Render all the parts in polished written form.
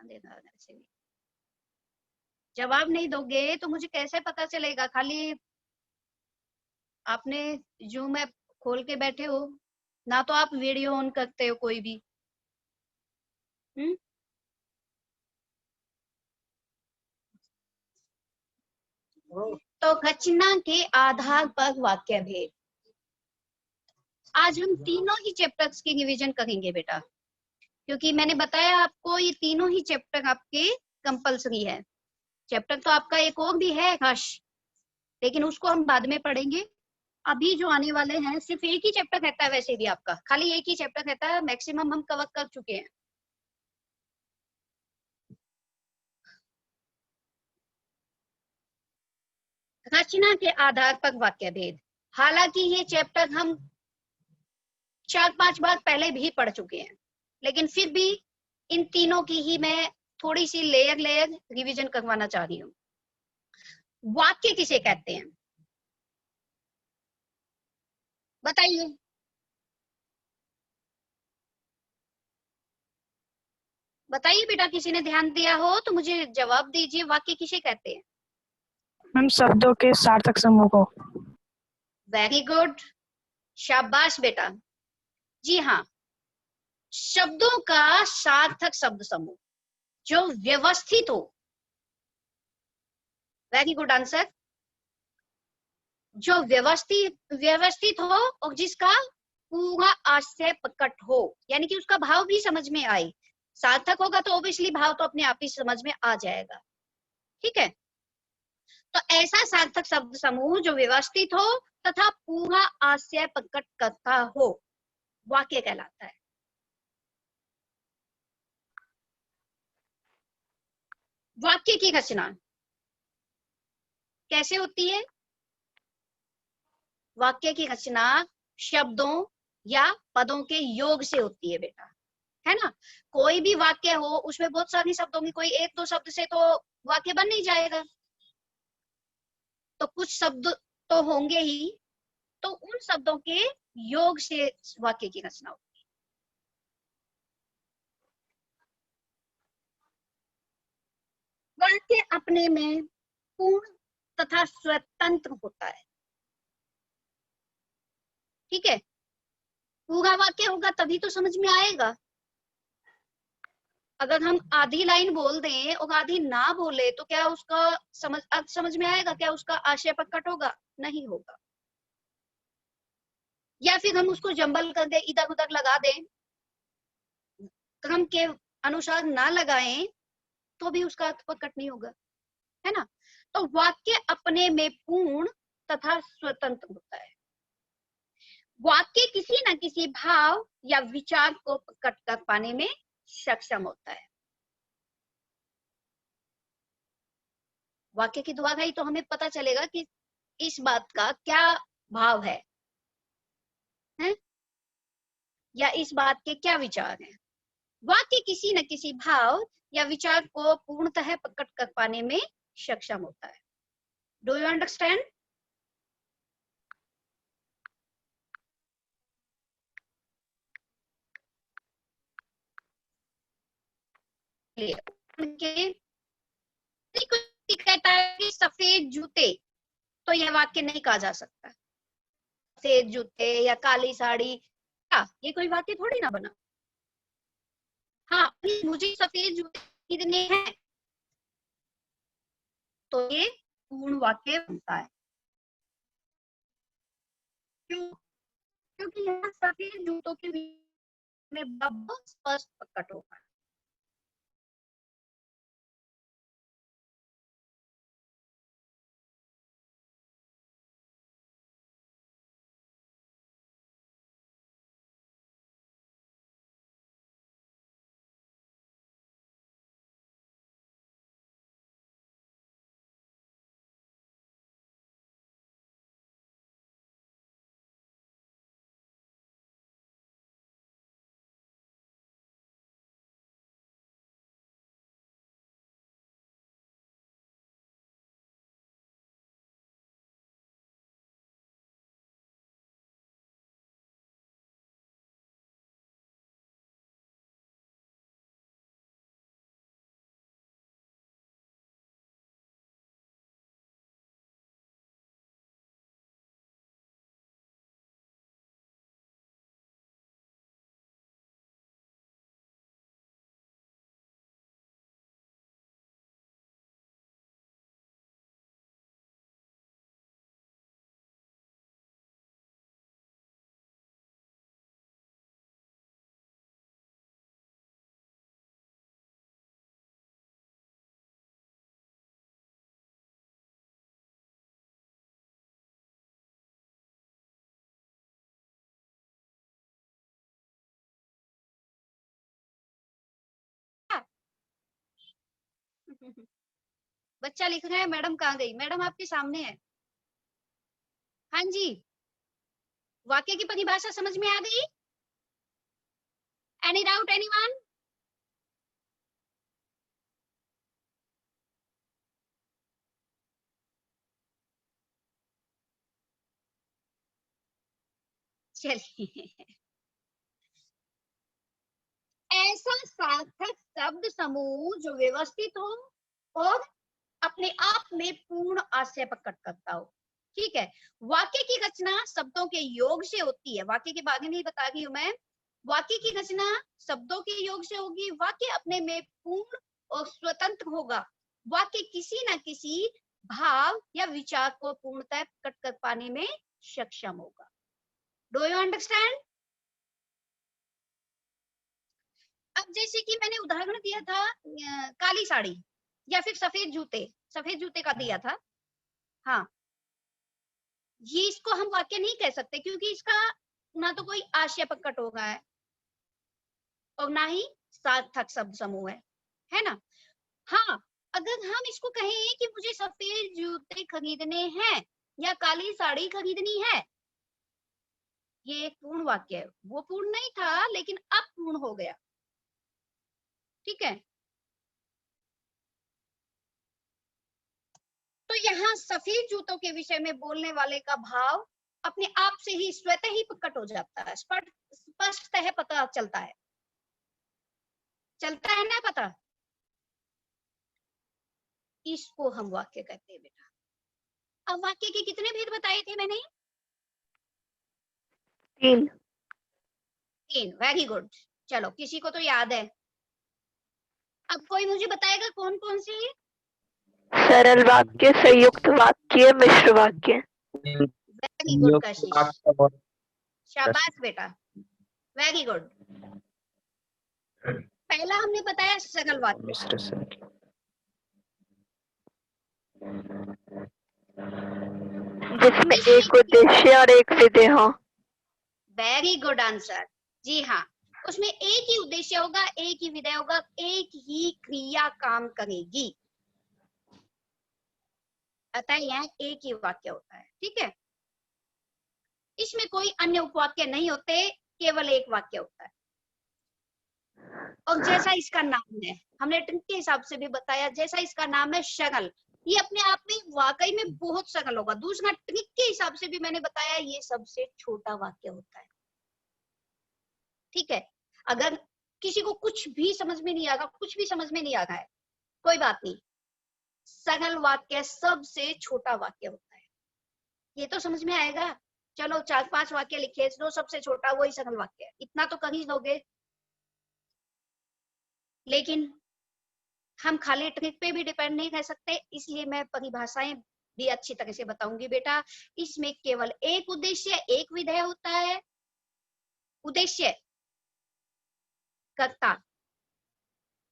देना ऐसे भी। जवाब नहीं दोगे तो मुझे कैसे पता चलेगा? खाली आपने जूम ऐप खोल के बैठे हो ना, तो आप वीडियो ऑन करते हो कोई भी। तो रचना के आधार पर वाक्य भेद। आज हम तीनों ही चैप्टर्स की रिवीजन करेंगे बेटा, क्योंकि मैंने बताया आपको ये तीनों ही चैप्टर आपके कंपलसरी है। चैप्टर तो आपका एक और भी है हर्ष, लेकिन उसको हम बाद में पढ़ेंगे। अभी जो आने वाले हैं सिर्फ एक ही चैप्टर रहता है, वैसे भी आपका खाली एक ही चैप्टर रहता है, मैक्सिमम हम कवर कर चुके हैं। रचना के आधार पर वाक्य भेद। हालांकि ये चैप्टर हम 4-5 बार पहले भी पढ़ चुके हैं, लेकिन फिर भी इन तीनों की ही मैं थोड़ी सी लेयर लेयर रिवीजन करवाना चाह रही हूँ। वाक्य किसे कहते हैं बताइए? बताइए बेटा, किसी ने ध्यान दिया हो तो मुझे जवाब दीजिए, वाक्य किसे कहते हैं? मैम शब्दों के सार्थक समूह को। वेरी गुड, शाबाश बेटा। जी हाँ, शब्दों का सार्थक शब्द समूह जो व्यवस्थित हो। Very good answer. जो व्यवस्थित व्यवस्थित हो और जिसका पूरा आशय प्रकट हो, यानी कि उसका भाव भी समझ में आए। सार्थक होगा तो ऑब्वियसली भाव तो अपने आप ही समझ में आ जाएगा। ठीक है, तो ऐसा सार्थक शब्द समूह जो व्यवस्थित हो तथा पूरा आशय प्रकट करता हो, वाक्य कहलाता है। वाक्य की रचना कैसे होती है? वाक्य की रचना शब्दों या पदों के योग से होती है बेटा, है ना। कोई भी वाक्य हो उसमें बहुत सारे शब्द होंगे, कोई एक दो शब्द से तो वाक्य बन नहीं जाएगा, तो कुछ शब्द तो होंगे ही, तो उन शब्दों के योग से वाक्य की रचना होती है। वाक्य अपने में पूर्ण तथा स्वतंत्र होता है। ठीक है, पूरा वाक्य होगा तभी तो समझ में आएगा। अगर हम आधी लाइन बोल दें और आधी ना बोले तो क्या उसका समझ में आएगा? क्या उसका आशय प्रकट होगा? नहीं होगा। या फिर हम उसको जंबल कर दे, इधर उधर लगा दें, क्रम के अनुसार ना लगाएं, तो भी उसका अर्थ प्रकट नहीं होगा, है ना। तो वाक्य अपने में पूर्ण तथा स्वतंत्र होता है। वाक्य किसी न किसी भाव या विचार को प्रकट कर पाने में सक्षम होता है। वाक्य के द्वारा ही तो हमें पता चलेगा कि इस बात का क्या भाव है? या इस बात के क्या विचार हैं। वाक्य किसी न किसी भाव या विचार को पूर्णतः प्रकट कर पाने में सक्षम होता है। Do you understand? कहता है कि सफेद जूते, तो यह वाक्य नहीं कहा जा सकता। सफेद जूते या काली साड़ी, क्या ये कोई वाक्य थोड़ी ना बना। हाँ, मुझे सफेद जूते खरीदने हैं, तो ये पूर्ण वाक्य बनता है। क्यों? क्योंकि यहाँ सफेद जूतों के में बहुत स्पष्ट प्रकट होगा। बच्चा लिख रहा है मैडम कहाँ गई? मैडम आपके सामने है। हाँ जी, वाक्य की परिभाषा समझ में आ गई? Any doubt anyone? चलिए, ऐसा सार्थक शब्द समूह जो व्यवस्थित हो और अपने आप में पूर्ण आशय प्रकट करता हो। ठीक है, वाक्य की रचना शब्दों के योग से होती है। वाक्य के बारे में ही बता रही हूं मैं। वाक्य की रचना शब्दों के योग से होगी। वाक्य अपने में पूर्ण और स्वतंत्र होगा। वाक्य किसी न किसी भाव या विचार को पूर्णतः प्रकट कर पाने में सक्षम होगा। Do you understand? अब जैसे कि मैंने उदाहरण दिया था काली साड़ी या फिर सफेद जूते का दिया था। हाँ, ये इसको हम वाक्य नहीं कह सकते क्योंकि इसका ना तो कोई आशय प्रकट होगा है और ना ही सार्थक शब्द समूह है ना? हाँ, अगर हम इसको कहें कि मुझे सफेद जूते खरीदने हैं या काली साड़ी खरीदनी है, ये एक पूर्ण वाक्य है। वो पूर्ण नहीं था लेकिन अब पूर्ण हो गया। ठीक है, तो यहाँ सफेद जूतों के विषय में बोलने वाले का भाव अपने आप से ही स्वतः ही प्रकट हो जाता है, स्पष्ट है, पता चलता है ना पता? इसको हम वाक्य कहते हैं बेटा। अब वाक्य के कितने भेद बताए थे मैंने? 3। Very good. चलो, किसी को तो याद है। अब कोई मुझे बताएगा कौन कौन सी? सरल वाक्य, संयुक्त वाक्य, मिश्र वाक्य। वेरी गुड कशिश, शाबाश बेटा, वेरी गुड। पहला हमने बताया सरल वाक्य। मिश्र से जिसमें एक उद्देश्य और एक विधेय हो। Very good answer. जी हाँ, उसमें एक ही उद्देश्य होगा, एक ही विधेय होगा, एक ही क्रिया काम करेगी, अतः यह एक ही वाक्य होता है। ठीक है, इसमें कोई अन्य उपवाक्य नहीं होते, केवल एक वाक्य होता है। और जैसा इसका नाम है, हमने ट्रिक के हिसाब से भी बताया, जैसा इसका नाम है सरल, ये अपने आप में वाकई में बहुत सरल होगा। दूसरा, ट्रिक के हिसाब से भी मैंने बताया, ये सबसे छोटा वाक्य होता है। ठीक है, अगर किसी को कुछ भी समझ में नहीं आएगा, कुछ भी समझ में नहीं आ रहा है, कोई बात नहीं, सरल वाक्य सबसे छोटा वाक्य होता है। ये तो समझ में आएगा। चलो 4-5 वाक्य लिखे, जो सबसे छोटा वही सरल वाक्य है, इतना तो कर ही दोगे। लेकिन हम खाली ट्रिक पे भी डिपेंड नहीं रह सकते, इसलिए मैं परिभाषाएं भी अच्छी तरह से बताऊंगी बेटा। इसमें केवल एक उद्देश्य, एक विधेय होता है। उद्देश्य कर्ता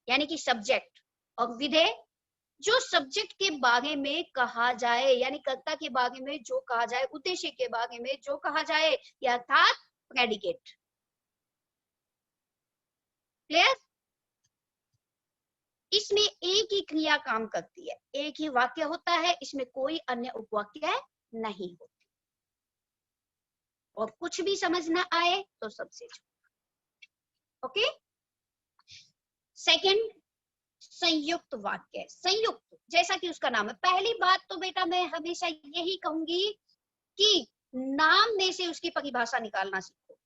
यानी कि सब्जेक्ट, और विधेय जो सब्जेक्ट के बारे में कहा जाए, यानी कर्ता के बारे में जो कहा जाए, उद्देश्य के बारे में जो कहा जाए, अर्थात प्रेडिकेट। क्लियर? इसमें एक ही क्रिया काम करती है, एक ही वाक्य होता है, इसमें कोई अन्य उपवाक्य नहीं होती। और कुछ भी समझ ना आए तो सबसे छोटा। ओके, सेकंड, संयुक्त वाक्य। संयुक्त जैसा कि उसका नाम है। पहली बात तो बेटा मैं हमेशा यही कहूंगी कि नाम में से उसकी परिभाषा निकालना सीखो।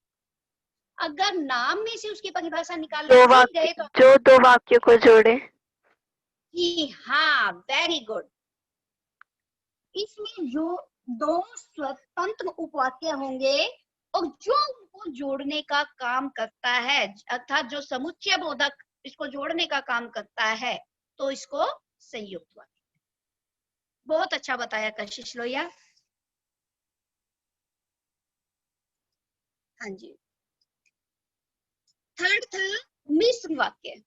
अगर नाम में से उसकी परिभाषा निकालना सीख गए तो जो दो वाक्य को जोड़े। जी हाँ, वेरी गुड। इसमें जो दो स्वतंत्र उपवाक्य होंगे और जो उनको जोड़ने का काम करता है, अर्थात जो समुच्चय बोधक इसको जोड़ने का काम करता है, तो इसको संयुक्त वाक्य। बहुत अच्छा बताया कशिश लोहिया। हाँ जी। थर्ड था मिश्र वाक्य।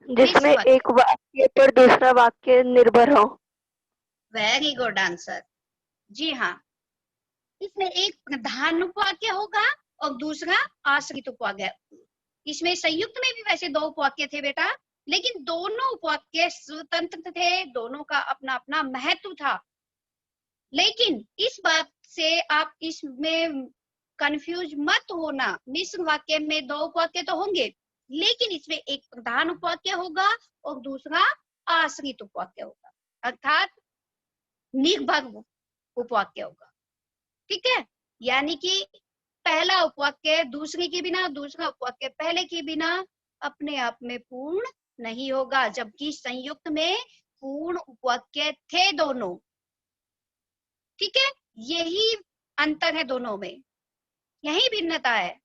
जिसमें एक वाक्य पर दूसरा वाक्य निर्भर हो। Very good answer. जी हाँ, इसमें एक प्रधान उपवाक्य होगा और दूसरा आश्रित उपवाक्य इसमें संयुक्त में भी वैसे 2 उपवाक्य थे बेटा, लेकिन दोनों उपवाक्य स्वतंत्र थे, दोनों का अपना अपना महत्व था। लेकिन इस बात से आप इसमें कंफ्यूज मत होना, मिश्र वाक्य में 2 उपवाक्य तो होंगे, लेकिन इसमें एक प्रधान उपवाक्य होगा और दूसरा आश्रित उपवाक्य होगा, अर्थात निर्भर उपवाक्य होगा। ठीक है, यानी कि पहला उपवाक्य दूसरे के बिना, दूसरा उपवाक्य पहले के बिना अपने आप में पूर्ण नहीं होगा, जबकि संयुक्त में पूर्ण उपवाक्य थे दोनों। ठीक है, यही अंतर है दोनों में, यही भिन्नता है।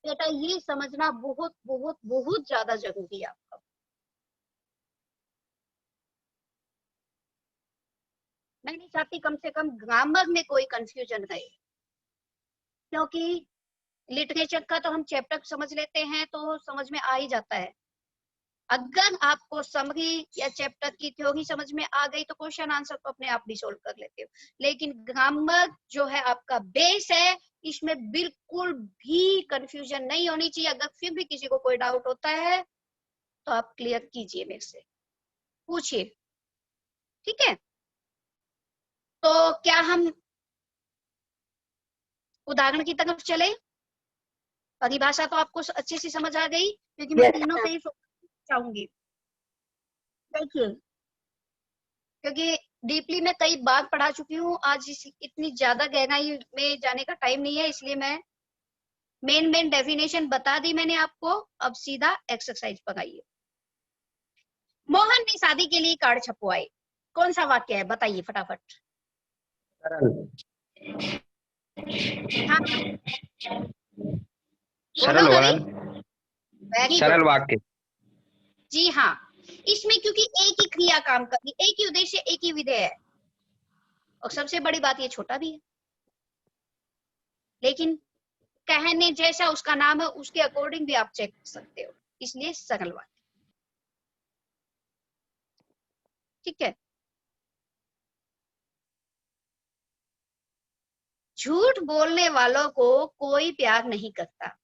बेटा ये समझना बहुत बहुत बहुत ज्यादा जरूरी है आपका। मैं नहीं चाहती कम से कम ग्रामर में कोई कंफ्यूजन रहे, क्योंकि लिटरेचर का तो हम चैप्टर समझ लेते हैं तो समझ में आ ही जाता है। अगर आपको समरी या चैप्टर की थ्योरी समझ में आ गई तो क्वेश्चन आंसर तो अपने आप भी सोल्व कर लेते हो, लेकिन ग्रामर जो है आपका बेस है, इसमें बिल्कुल भी कंफ्यूजन नहीं होनी चाहिए। अगर फिर भी किसी को कोई डाउट होता है तो आप क्लियर कीजिए, मेरे से पूछिए। ठीक है, तो क्या हम उदाहरण की तरफ चले? परिभाषा तो आपको अच्छे से समझ आ गई, क्योंकि मैं यस तीनों से मैम। ही चाहूंगी। देखिए, क्योंकि डीपली मैं कई बार पढ़ा चुकी हूँ, आज इतनी ज्यादा गहराई में जाने का टाइम नहीं है, इसलिए मैं मेन डेफिनेशन बता दी मैंने आपको। अब सीधा एक्सरसाइज पर आइए। मोहन ने शादी के लिए कार्ड छपवाए, कौन सा वाक्य है बताइए फटाफट। सरल। हाँ, बोलो सरल होगा रवि। मैम। वेरी सरल गुड। वाक्य। जी हाँ, इसमें क्योंकि एक ही क्रिया काम कर रही, एक ही उद्देश्य, एक ही विधेय है, और सबसे बड़ी बात ये छोटा भी है, लेकिन कहने जैसा उसका नाम है, उसके अकॉर्डिंग भी आप चेक कर सकते हो, इसलिए सरल वाक्य। ठीक है, झूठ बोलने वालों को कोई प्यार नहीं करता।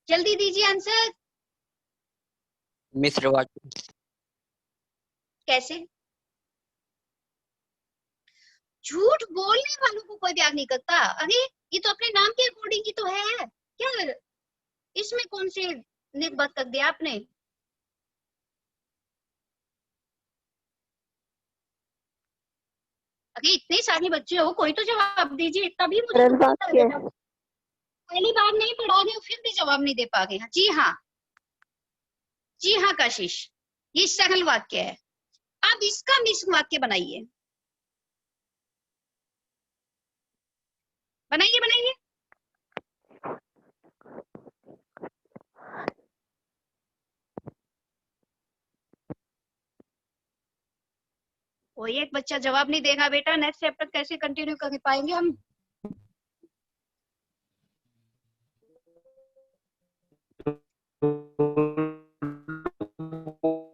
जल्दी दीजिए आंसर। मिश्र वाक्य। कैसे? झूठ बोलने वालों को कोई प्यार नहीं करता? अरे ये तो अपने नाम के अकॉर्डिंग ही तो है, क्या इसमें कौन से निर्भर कर दिया आपने? अरे इतने सारे बच्चे हो, कोई तो जवाब दीजिए, तभी मुझे सरल दुख होता है वाक्य। बेटा। पहली बार नहीं पढ़ा रहे हो फिर भी जवाब नहीं दे पा रहे हैं। जी हाँ, जी हाँ कशिश, ये सरल वाक्य है। अब इसका मिश्र वाक्य बनाइए, बनाइए बनाइए। कोई एक बच्चा जवाब नहीं देगा बेटा, नेक्स्ट चैप्टर कैसे कंटिन्यू कर पाएंगे हम?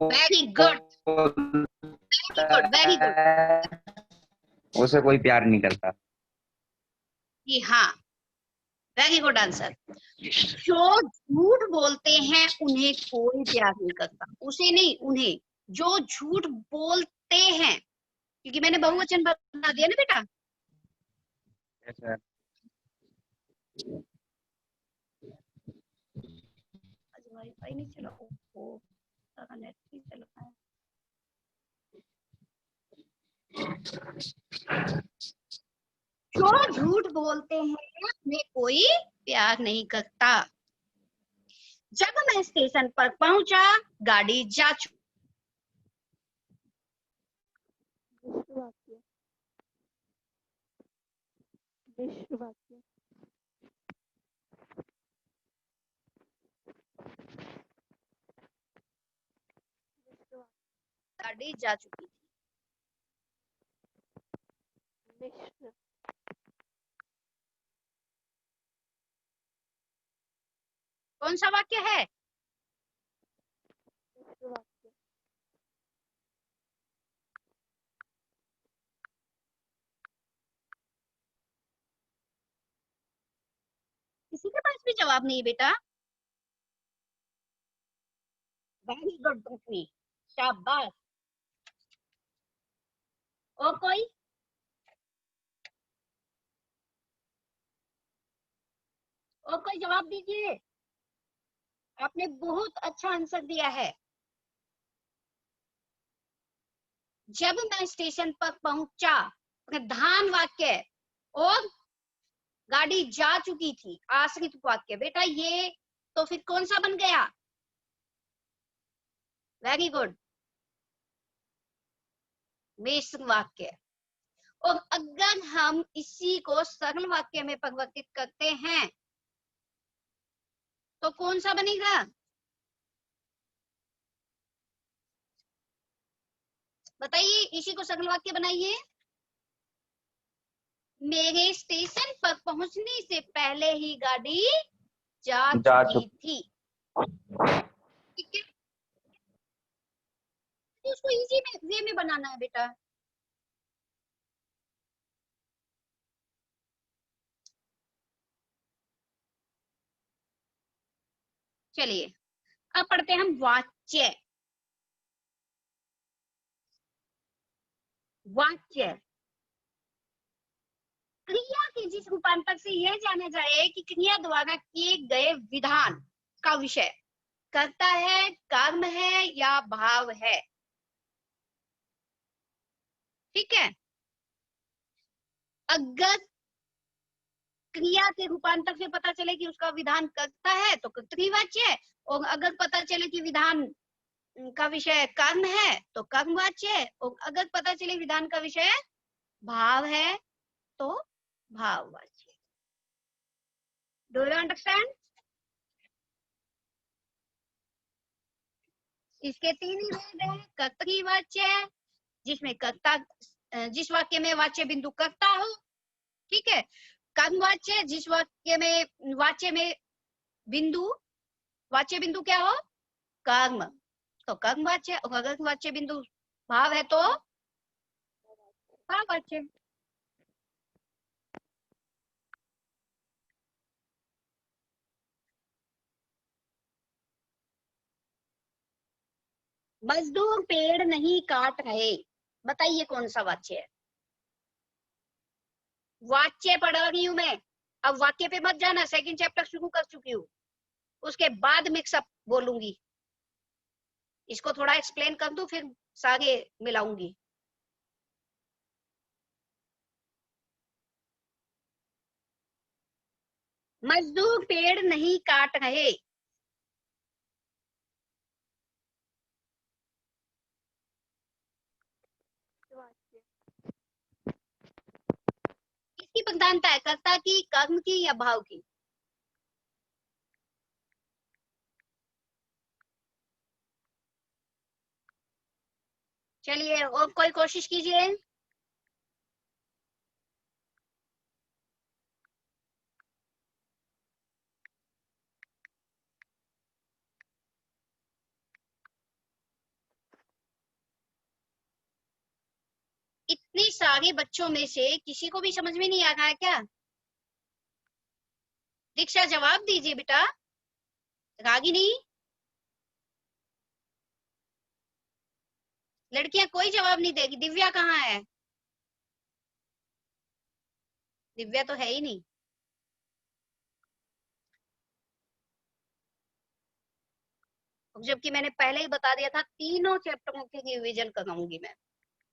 Very good, very good, very good. उसे कोई प्यार नहीं करता। जी हाँ, वेरी गुड आंसर। जो झूठ बोलते हैं उन्हें कोई प्यार नहीं करता, उसे नहीं, उन्हें। जो झूठ बोलते हैं, क्योंकि मैंने बहुवचन बना दिया ना बेटा। आज वाईफाई नहीं चला, ओहो, सारा नेट नहीं चल रहा है। जो झूठ बोलते हैं उन्हें कोई प्यार नहीं करता। जब मैं स्टेशन पर पहुंचा, गाड़ी जा चुकी। मिश्र वाक्य। मिश्र वाक्य। गाड़ी जा चुकी थी। मिश्र। कौन सा वाक्य है? मिश्र वाक्य। भी जवाब नहीं बेटा। वेरी गुड पृथ्वी, शाबाश। और कोई? और कोई जवाब दीजिए। आपने बहुत अच्छा आंसर दिया है। जब मैं स्टेशन पर पहुंचा, प्रधान वाक्य और गाड़ी जा चुकी थी, आश्रित वाक्य। बेटा ये तो फिर कौन सा बन गया? वेरी गुड, मिश्र वाक्य। और अगर हम इसी को सरल वाक्य में परिवर्तित करते हैं तो कौन सा बनेगा? बताइए, इसी को सरल वाक्य बनाइए। मेरे स्टेशन पर पहुंचने से पहले ही गाड़ी जा चुकी थी। ठीक है, तो उसको इजी वे में बनाना है बेटा। चलिए अब पढ़ते हैं हम वाच्य। वाच्य क्रिया के जिस रूपांतर से यह जाना जाए कि क्रिया द्वारा किए गए विधान का विषय कर्ता है, कर्म है या भाव है। ठीक है, अगर क्रिया के रूपांतर से पता चले कि उसका विधान कर्ता है तो कर्तृवाच्य है, और अगर पता चले कि विधान का विषय कर्म है तो कर्मवाच्य है, और अगर पता चले विधान का विषय भाव है तो भाववाच्य। Do you understand? इसके तीन ही भेद है। कर्तृवाच्य जिसमें कर्ता, जिस वाक्य में वाच्य बिंदु कर्ता हो। ठीक है, कर्मवाच्य जिस वाक्य में वाच्य में बिंदु, वाच्य बिंदु क्या हो? कर्म, तो कर्मवाच्य। और अगर वाच्य बिंदु भाव है तो भाववाच्य। मजदूर पेड़ नहीं काट रहे, बताइए कौन सा वाच्य है? वाच्य पढ़ रही हूं मैं, अब वाक्य पे मत जाना, सेकंड चैप्टर शुरू कर चुकी हूँ, उसके बाद मिक्सअप बोलूंगी। इसको थोड़ा एक्सप्लेन कर दूं फिर सागे मिलाऊंगी। मजदूर पेड़ नहीं काट रहे, किसकी प्रधानता है? कर्ता की, कर्म की या भाव की? चलिए और कोई कोशिश कीजिए। इतने सारे बच्चों में से किसी को भी समझ में नहीं आ रहा है क्या? दीक्षा जवाब दीजिए बेटा। रागिनी, लड़कियां कोई जवाब नहीं देगी। दिव्या कहाँ है? दिव्या तो है ही नहीं। जबकि मैंने पहले ही बता दिया था तीनों चैप्टरों के रिवीजन कराऊंगी मैं,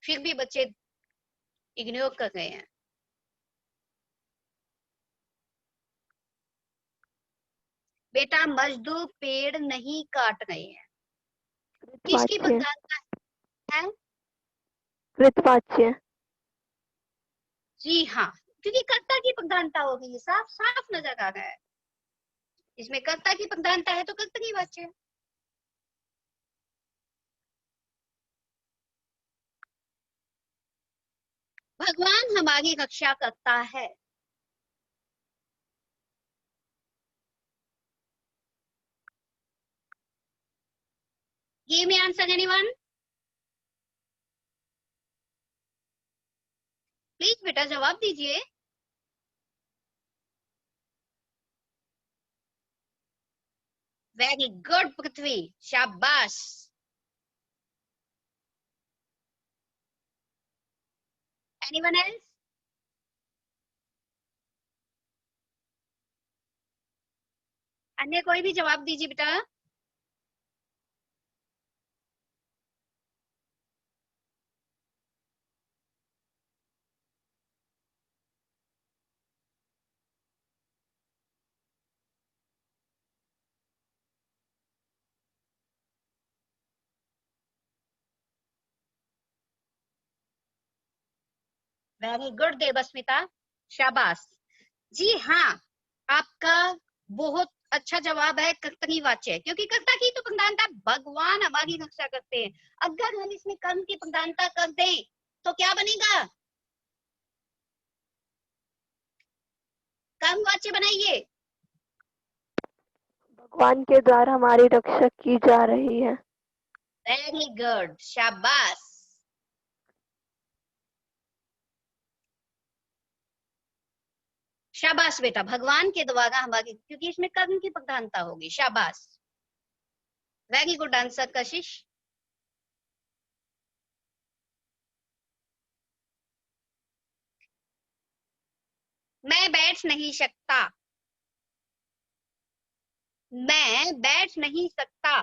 फिर भी बच्चे इग्नोर कर गए हैं। बेटा मजदूर पेड़ नहीं काट रहे हैं, किसकी कृतवाच्य। प्रधानता है? कृतवाच्य। जी हाँ, क्योंकि कर्ता की प्रधानता होगी, साफ साफ नजर आ रहा है। इसमें कर्ता की प्रधानता है तो कर्तृवाच्य। भगवान हमारी रक्षा करता है, give me answer anyone please. बेटा जवाब दीजिए। वेरी गुड पृथ्वी, शाबाश। Anyone else? अन्य कोई भी जवाब दीजिए बेटा। वेरी गुड देवस्मिता, शाबाश। जी हाँ, आपका बहुत अच्छा जवाब है कर्तरी वाच्य, क्योंकि कर्ता की तो प्रधानता भगवान हमारी रक्षा करते हैं। अगर हम इसमें कर्म की प्रधानता कर दें तो क्या बनेगा? कर्म वाच्य बनाइए। भगवान के द्वारा हमारी रक्षा की जा रही है। वेरी गुड, शाबाश। शाबाश बेटा, भगवान के द्वारा हमारी, क्योंकि इसमें कर्म की प्रधानता होगी। शाबाश, वेरी गुड आंसर कशिश। मैं बैठ नहीं सकता, मैं बैठ नहीं सकता।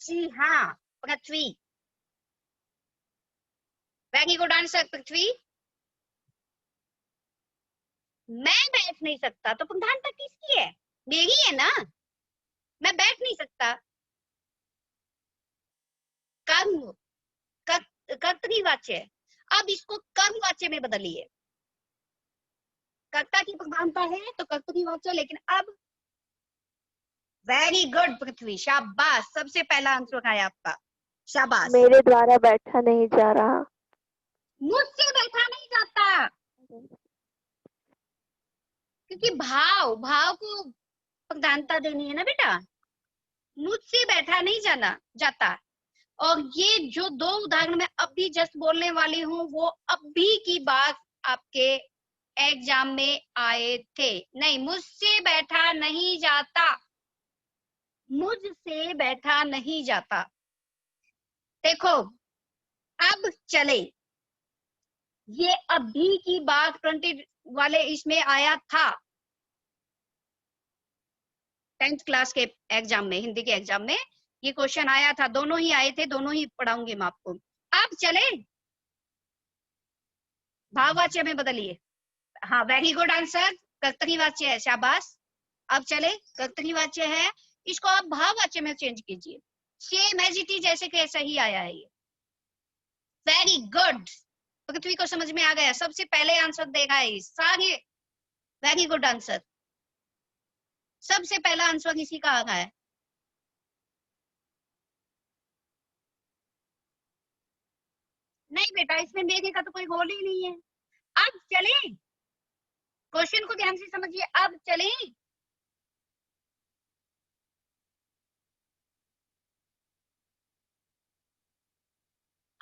जी हाँ पृथ्वी, वेरी गुड आंसर पृथ्वी। मैं बैठ नहीं सकता तो प्रधानता किसकी है? मेरी है ना। मैं बैठ नहीं सकता, कर्म, कर्तरीवाच्य। अब इसको कर्मवाच्य में बदलिए। कर्ता की प्रधानता है तो कर्तरीवाच्य, लेकिन अब वेरी गुड पृथ्वी, शाबाश, सबसे पहला आंसर है आपका, शाबाश। मेरे द्वारा बैठा नहीं जा रहा। मुझसे बैठा नहीं जाता, क्योंकि भाव, भाव को प्रधानता देनी है ना बेटा। मुझसे बैठा नहीं जाना जाता। और ये जो दो उदाहरण मैं अभी जस्ट बोलने वाली हूँ, वो अभी की बात आपके एग्जाम में आए थे। नहीं, मुझसे बैठा नहीं जाता, मुझसे बैठा नहीं जाता। देखो, अब चले, ये अभी की बात 20 वाले इसमें आया था, 10th क्लास के एग्जाम में, हिंदी के एग्जाम में ये क्वेश्चन आया था। दोनों ही आए थे, दोनों ही पढ़ाऊंगी मैं आपको। अब चले भाववाच्य में बदलिए। हाँ, वेरी गुड आंसर, कर्तरीवाच्य है, शाबाश। अब चले, कर्तरीवाच्य है, इसको आप भाववाच्य में चेंज कीजिए। सेम एज इट इज, जैसे कि ऐसा ही आया है ये। वेरी गुड, पृथ्वी को समझ में आ गया, सबसे पहले आंसर देगा है सारे। वेरी गुड आंसर, सबसे पहला आंसर इसी का आ रहा है। नहीं बेटा, इसमें मेरे का तो कोई रोल ही नहीं है। अब चले, क्वेश्चन को ध्यान से समझिए। अब चले,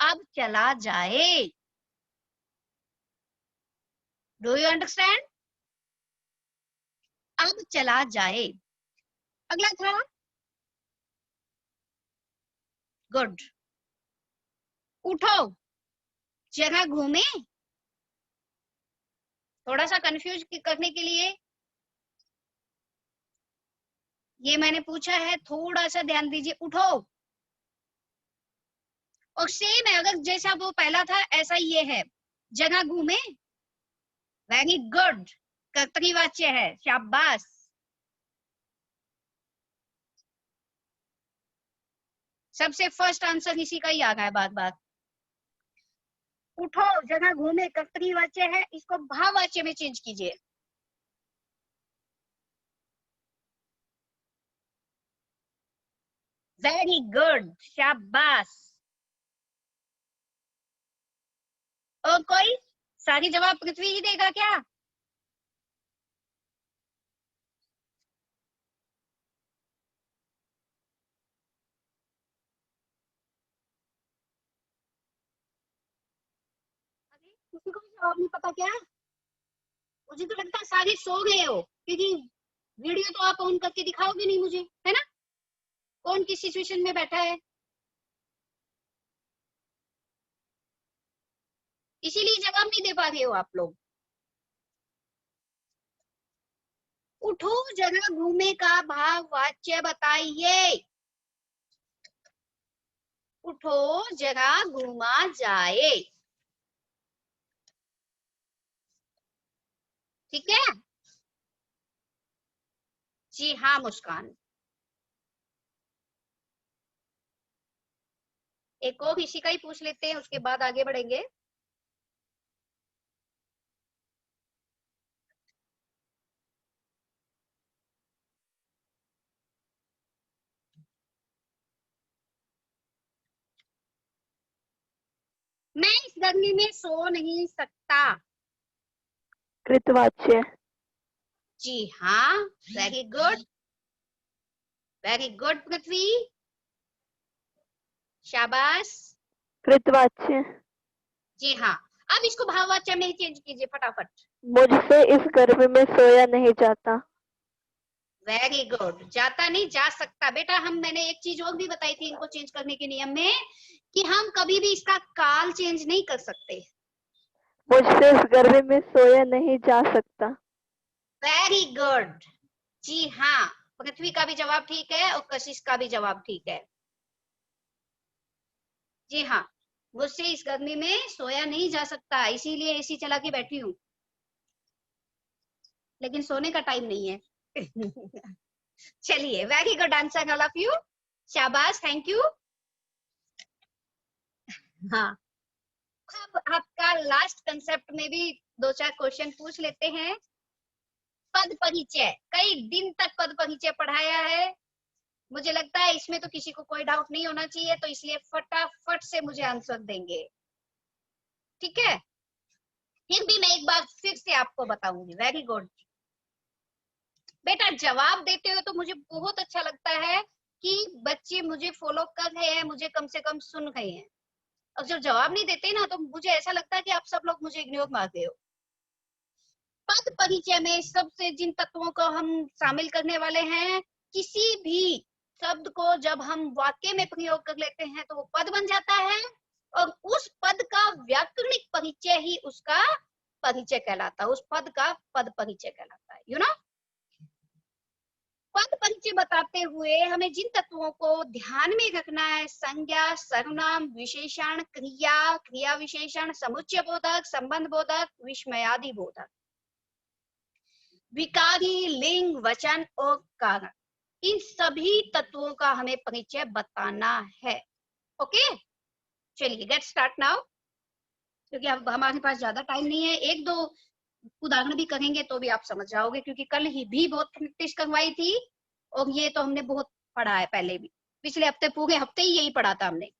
अब चला जाए। Do you understand? अब चला जाए। अगला था गुड, उठो, जगह घूमे। थोड़ा सा कंफ्यूज करने के लिए ये मैंने पूछा है, थोड़ा सा ध्यान दीजिए। उठो, और सेम है, अगर जैसा वो पहला था ऐसा ये है, जगह घूमे। वेरी गुड, कर्तरीवाच्य है, शाबाश। सबसे फर्स्ट आंसर इसी का ही आ रहा है बार बार। उठो, जगह घूमे, कर्तरीवाच्य है, इसको भाववाच्य में चेंज कीजिए। वेरी गुड, शाबाश। और कोई सारी जवाब पृथ्वी ही देगा क्या? किसी को भी जवाब नहीं पता क्या? मुझे तो लगता है सारे सो गए हो, क्योंकि वीडियो तो आप ऑन करके दिखाओगे नहीं मुझे, है ना? कौन किस सिचुएशन में बैठा है, इसीलिए जवाब नहीं दे पा रहे हो आप लोग। उठो जरा, घूमे का भाव वाच्य बताइए। उठो जरा, घूमा जाए। ठीक है जी हाँ मुस्कान। एक और इसी का ही पूछ लेते हैं, उसके बाद आगे बढ़ेंगे। मैं इस गर्मी में सो नहीं सकता। कृतवाच्य। जी हाँ, वेरी गुड, वेरी गुड पृथ्वी, शाबाश। कृतवाच्य। जी हाँ, अब इसको भाववाच्य में ही चेंज कीजिए फटाफट। मुझसे इस गर्मी में सोया नहीं जाता। वेरी गुड, जाता नहीं, जा सकता। बेटा मैंने एक चीज और भी बताई थी इनको चेंज करने के नियम में, कि हम कभी भी इसका काल चेंज नहीं कर सकते। मुझसे इस गर्मी में सोया नहीं जा सकता। वेरी गुड, जी हाँ, पृथ्वी का भी जवाब ठीक है और कशिश का भी जवाब ठीक है। जी हाँ, मुझसे इस गर्मी में सोया नहीं जा सकता, इसीलिए एसी चला के बैठी हूँ, लेकिन सोने का टाइम नहीं है। चलिए, very good answer all of you, शाबाश, थैंक यू। हाँ, अब आपका लास्ट कंसेप्ट में भी दो चार क्वेश्चन पूछ लेते हैं। पद परिचय, कई दिन तक पद परिचय पढ़ाया है, मुझे लगता है इसमें तो किसी को कोई डाउट नहीं होना चाहिए, तो इसलिए फटाफट से मुझे आंसर देंगे। ठीक है, फिर भी मैं एक बार फिर से आपको बताऊंगी। वेरी गुड बेटा, जवाब देते हुए तो मुझे बहुत अच्छा लगता है कि बच्चे मुझे फॉलो कर रहे हैं, मुझे कम से कम सुन रहे हैं। और जब जवाब नहीं देते ना, तो मुझे ऐसा लगता है कि आप सब लोग मुझे इग्नोर मारते हो। पद परिचय में सबसे जिन तत्वों को हम शामिल करने वाले हैं, किसी भी शब्द को जब हम वाक्य में प्रयोग कर लेते हैं तो वो पद बन जाता है, और उस पद का व्याकरणिक परिचय ही उसका परिचय कहलाता है, उस पद का पद परिचय कहलाता है। यू नो, पद परिचय बताते हुए हमें जिन तत्वों को ध्यान में रखना है, संज्ञा, सर्वनाम, विशेषण, क्रिया, क्रिया विशेषण, समुच्चय बोधक, संबंध बोधक, विस्मयादि बोधक, विकारी, लिंग, वचन और कारण, इन सभी तत्वों का हमें परिचय बताना है। ओके, चलिए गेट स्टार्ट नाउ, क्योंकि अब हमारे पास ज्यादा टाइम नहीं है। एक दो उदाहरण भी करेंगे तो भी आप समझ जाओगे, क्योंकि कल ही भी बहुत प्रैक्टिस करवाई थी, और ये तो हमने बहुत पढ़ा है पहले भी, पिछले हफ्ते पूरे हफ्ते ही यही पढ़ा था हमने।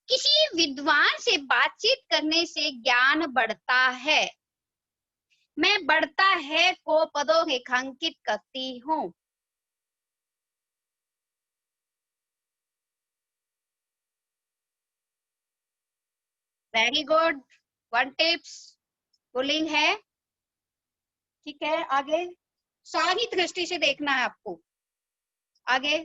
किसी विद्वान से बातचीत करने से ज्ञान बढ़ता है। मैं बढ़ता है को पदों रेखांकित करती हूँ। Very good, one tips, pulling है। ठीक है, आगे सारी दृष्टि से देखना है आपको। आगे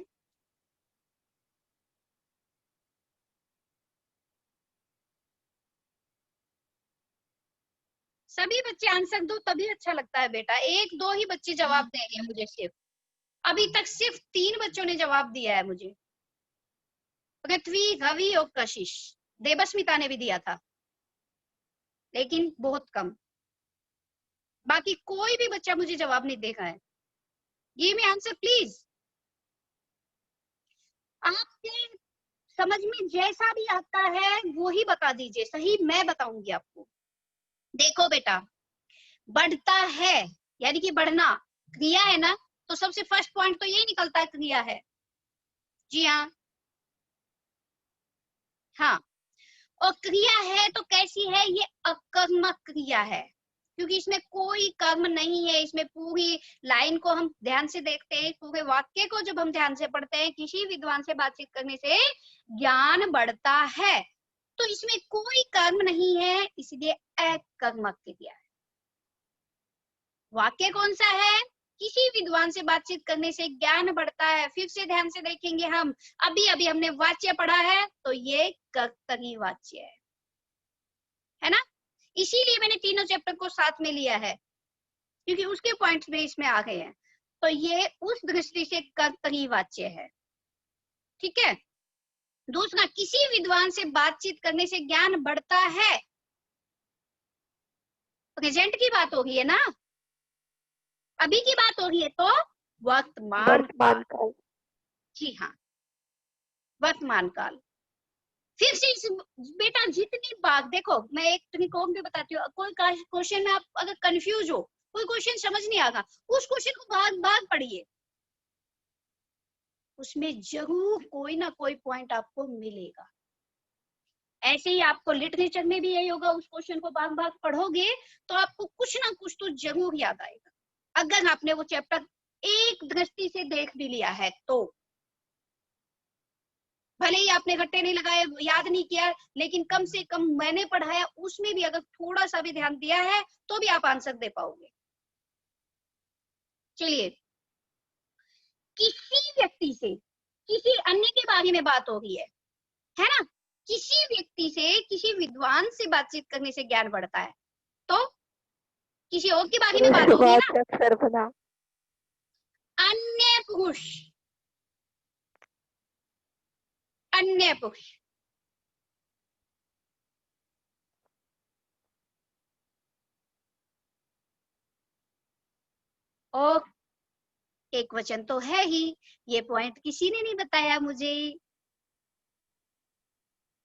सभी बच्चे आंसर दो तभी अच्छा लगता है बेटा, एक दो ही बच्चे जवाब देंगे मुझे सिर्फ। अभी तक सिर्फ 3 बच्चों ने जवाब दिया है मुझे, पृथ्वी, रवि और कशिश। देवस्मिता ने भी दिया था, लेकिन बहुत कम। बाकी कोई भी बच्चा मुझे जवाब नहीं देगा है। Give me answer please. आपके समझ में जैसा भी आता है वो ही बता दीजिए, सही मैं बताऊंगी आपको। देखो बेटा, बढ़ता है यानी कि बढ़ना क्रिया है ना, तो सबसे फर्स्ट पॉइंट तो यही निकलता है, क्रिया है। जी हाँ, हाँ, और क्रिया है तो कैसी है, ये अकर्मक क्रिया है। क्योंकि इसमें कोई कर्म नहीं है। इसमें पूरी लाइन को हम ध्यान से देखते हैं, पूरे वाक्य को जब हम ध्यान से पढ़ते हैं, किसी विद्वान से बातचीत करने से ज्ञान बढ़ता है। तो इसमें कोई कर्म नहीं है, इसलिए अकर्मक वाक्य दिया है। वाक्य कौन सा है? किसी विद्वान से बातचीत करने से ज्ञान बढ़ता है। फिर से ध्यान से देखेंगे हम, अभी अभी हमने वाच्य पढ़ा है, तो ये कर्तरी वाच्य है ना। इसीलिए मैंने तीनों चैप्टर को साथ में लिया है, क्योंकि उसके पॉइंट्स भी इसमें आ गए हैं। तो ये उस दृष्टि से कर्तरी वाच्य है, ठीक है। दूसरा, किसी विद्वान से बातचीत करने से ज्ञान बढ़ता है, प्रेजेंट की बात हो रही है ना, अभी की बात हो रही है, तो वर्तमान काल। जी हाँ, वर्तमान काल। फिर से बेटा जितनी बात देखो, मैं एक तरीका और भी बताती हूँ। कोई क्वेश्चन में आप अगर कंफ्यूज हो, कोई क्वेश्चन समझ नहीं आएगा, उस क्वेश्चन को भाग भाग पढ़िए, उसमें जरूर कोई ना कोई पॉइंट आपको मिलेगा। ऐसे ही आपको लिटरेचर में भी यही होगा, उस क्वेश्चन को भाग भाग पढ़ोगे तो आपको कुछ ना कुछ तो जरूर याद आएगा, अगर आपने वो चैप्टर एक दृष्टि से देख भी लिया है तो। भले ही आपने घट्टे नहीं लगाए, याद नहीं किया, लेकिन कम से कम मैंने पढ़ाया उसमें भी अगर थोड़ा सा भी ध्यान दिया है तो भी आप आंसर दे पाओगे। चलिए, किसी व्यक्ति से किसी अन्य के बारे में बात हो रही है ना। किसी व्यक्ति से, किसी विद्वान से बातचीत करने से ज्ञान बढ़ता है, तो किसी और के बारे में बात हो रही है ना। सर्वनाम। अन्य पुरुष, अन्य पुरुष, और एक वचन तो है ही। ये पॉइंट किसी ने नहीं बताया मुझे,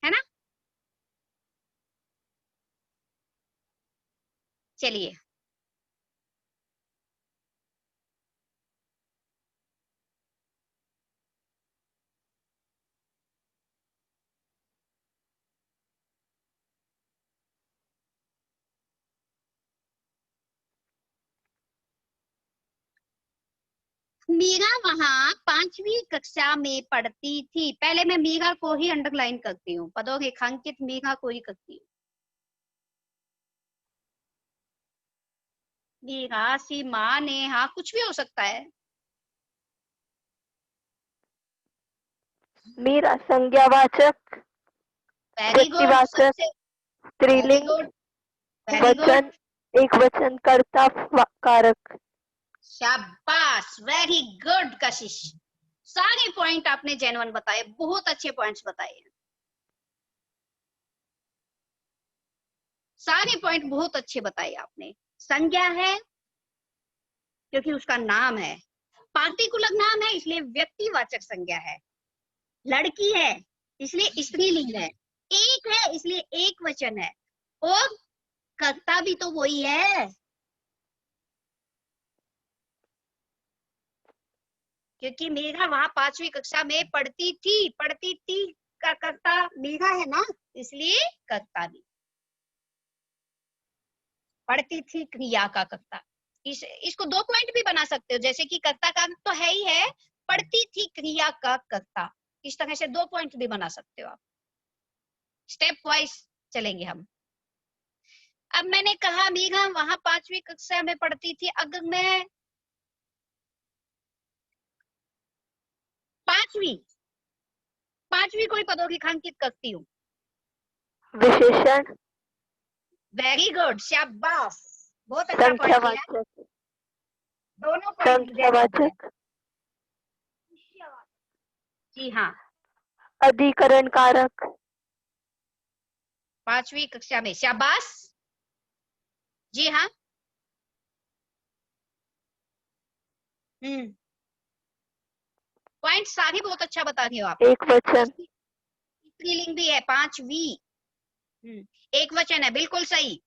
है ना। चलिए, मीरा वहां 5वीं कक्षा में पढ़ती थी। पहले मैं मीरा को ही अंडरलाइन करती हूँ, पदों रेखांकित मीरा को ही करती हूँ। मीरा, सीमा, नेहा, कुछ भी हो सकता है। मीरा संज्ञावाचक, वेरी गुड, व्यक्तिवाचक, स्त्रीलिंग, वचन, एक वचन, कर्ता, कारक। शाबाश, वेरी गुड कशिश। सारे पॉइंट आपने जेन्युइन बताए, बहुत अच्छे पॉइंट्स बताए, सारे पॉइंट बहुत अच्छे बताए आपने। संज्ञा है क्योंकि उसका नाम है, पार्टिकुलर नाम है इसलिए व्यक्तिवाचक संज्ञा है, लड़की है इसलिए स्त्रीलिंग है, एक है इसलिए एक वचन है, और कर्ता भी तो वही है, क्योंकि मेघा वहां 5वीं कक्षा में पढ़ती थी का कर्ता मेघा है ना, इसलिए कर्ता भी। पढ़ती थी क्रिया का कर्ता। इसको 2 पॉइंट भी बना सकते हो, जैसे कि कर्ता का तो है ही है, पढ़ती थी क्रिया का कर्ता, इस तरह से 2 पॉइंट भी बना सकते हो आप। स्टेप वाइज चलेंगे हम। अब मैंने कहा मेघा वहां 5वीं कक्षा में पढ़ती थी, अगर मैं पांचवी कोई पदों रेखांकित करती हूँ। विशेषण। वेरी गुड, शाबाश, बहुत अच्छा पॉइंट दिया। दोनों संख्यावाचक। जी हाँ, अधिकरण कारक। 5वीं कक्षा में, शाबाश, जी हाँ। पॉइंट सारे बहुत अच्छा बता रही हो आप। एक वचन। स्त्रीलिंग भी है, 5वीं, एक वचन है, बिल्कुल सही।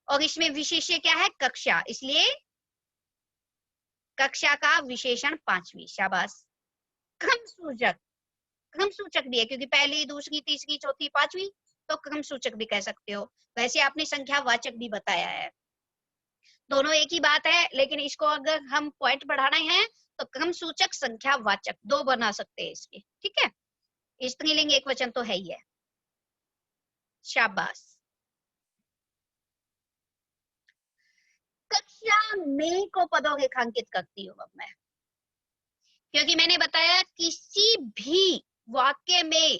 और इसमें विशेष्य क्या है? कक्षा, इसलिए कक्षा का विशेषण 5वीं, शाबाश। क्रम सूचक भी है, क्योंकि पहली, दूसरी, तीसरी, चौथी, 5वीं, तो क्रम सूचक भी कह सकते हो। वैसे आपने संख्या वाचक भी बताया है, दोनों एक ही बात है, लेकिन इसको अगर हम पॉइंट बढ़ाना है तो क्रम सूचक संख्या वाचक 2 बना सकते हैं इसके, ठीक है। स्त्रीलिंग एक वचन तो है ही है। शाबाश। कक्षा में को पदों रेखांकित करती हूँ अब मैं, क्योंकि मैंने बताया किसी भी वाक्य में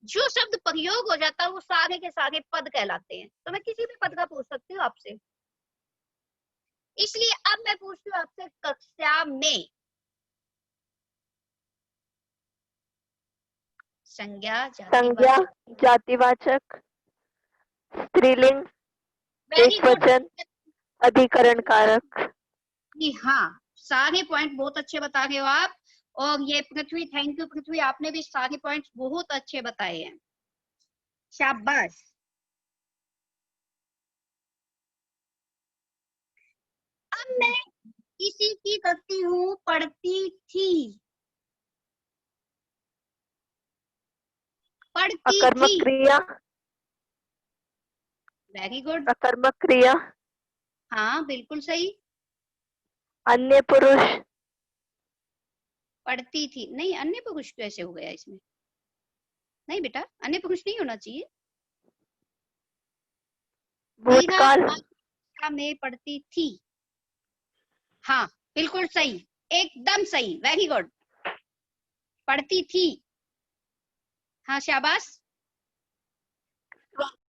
जो शब्द प्रयोग हो जाता है वो सारे के सारे पद कहलाते हैं। तो मैं किसी भी पद का पूछ सकती हूँ आपसे, इसलिए अब मैं पूछती हूँ आपसे कक्षा में संज्ञा संज्ञा, जातिवाचक, स्त्रीलिंग, वेरी एक गुड। वचन, अधिकरण कारक। हाँ, सारे पॉइंट बहुत अच्छे बता रहे हो आप। और ये पृथ्वी, थैंक यू पृथ्वी, आपने भी सारे पॉइंट्स बहुत अच्छे बताए हैं, शाबाश। अब मैं किसी की करती हूँ पढ़ती थी, पढ़ती अकर्मक थी, क्रिया, वेरी गुड। अकर्मक क्रिया, हाँ बिल्कुल सही। अन्य पुरुष, पढ़ती थी, नहीं अन्य पुरुष कैसे हो गया इसमें, नहीं बेटा अन्य पुरुष नहीं होना चाहिए। भूतकाल, में पढ़ती थी, हाँ बिल्कुल सही, एकदम सही, वेरी गुड। पढ़ती थी, हाँ शाबाश।